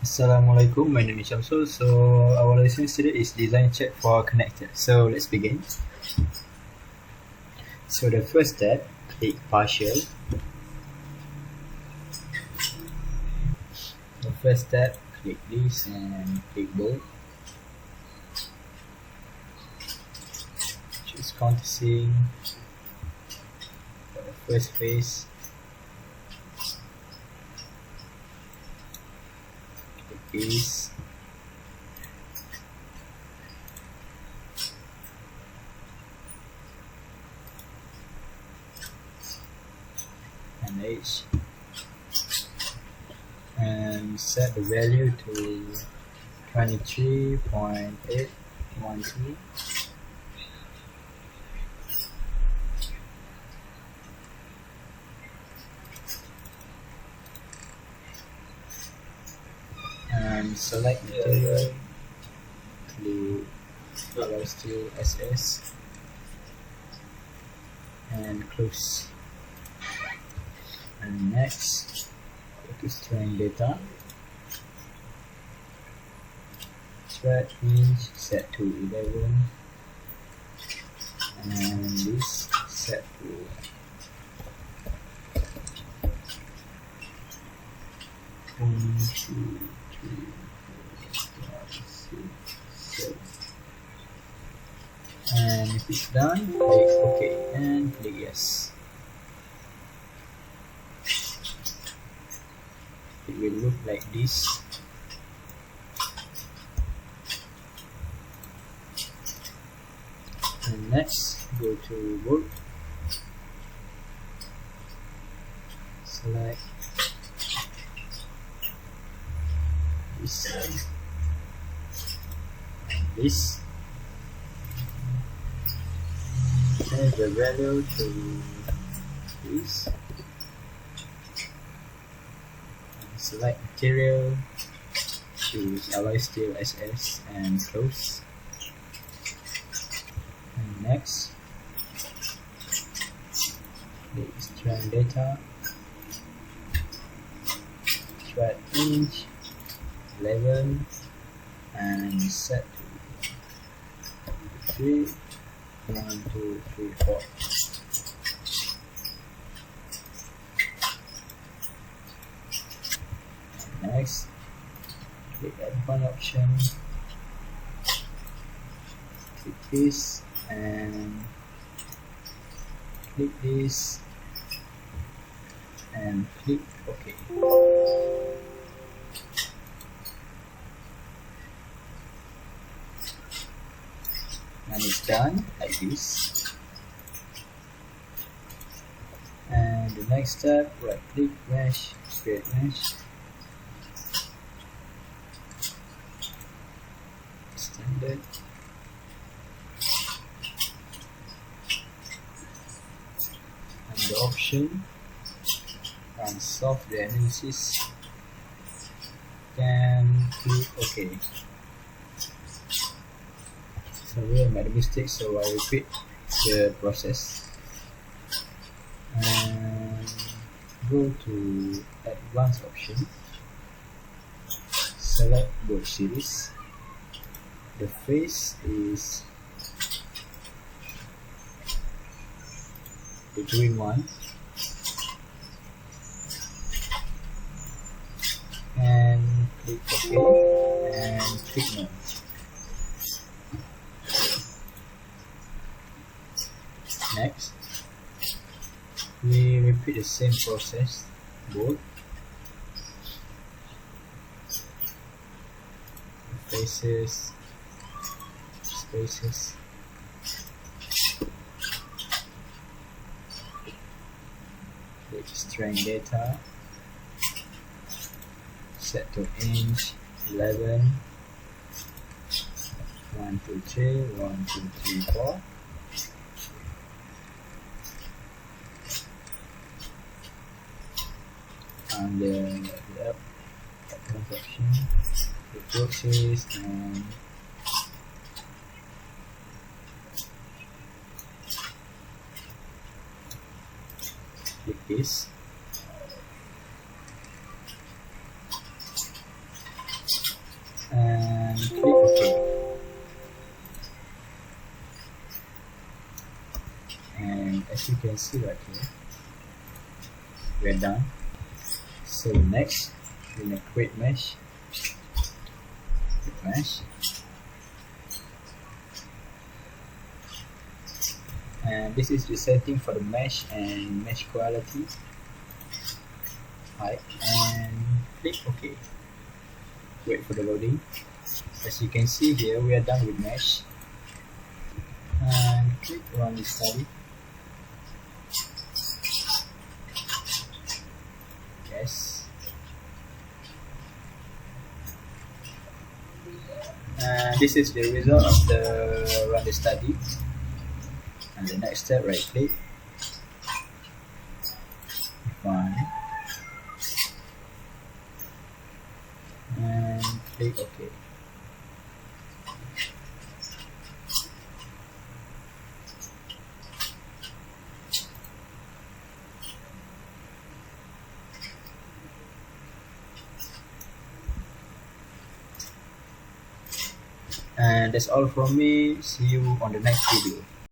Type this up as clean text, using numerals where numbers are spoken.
Assalamualaikum, my name is Syamsul. So our lesson today is design check for connector. So let's begin. So the first step, click partial. The first step, click this and click bold. Choose countersink for the first phase. This and H and set the value to 23.812. And select material, click allow steel SS and close. And next, go to strength data, thread inch set to 11 and this set to 1, 2, 3, 4, 5, 6, 7. And if it's done, click OK and click yes. It will look like this. And next, go to work, select this and this, change the value to this, and select material, choose alloy steel SS and close. And next, click strength data, thread inch 11 and set to 3, 1, 2, 3, 4. And next, click advanced option, click this and click this and click OK. And it's done like this. And the next step, right click mesh, create mesh, standard, and the option, and solve the analysis, then click OK. Sorry, I made a mistake, so I repeat the process. And go to advanced option, select board series. The face is the green one, and click OK and click no. Next, we repeat the same process, board, faces, spaces, click strength data, set to inch 11, 1, 2, 3, 1, 2, 3, 4. And the option, the process, and click this as you can see right here, we're done. So next, we're gonna create mesh. And this is the setting for the mesh and mesh quality. Height, and click OK. Wait for the loading. As you can see here, we are done with mesh. And click run the study. Yes. And this is the result of the run the study. And the next step, right click, define, and click OK. And that's all from me. See you on the next video.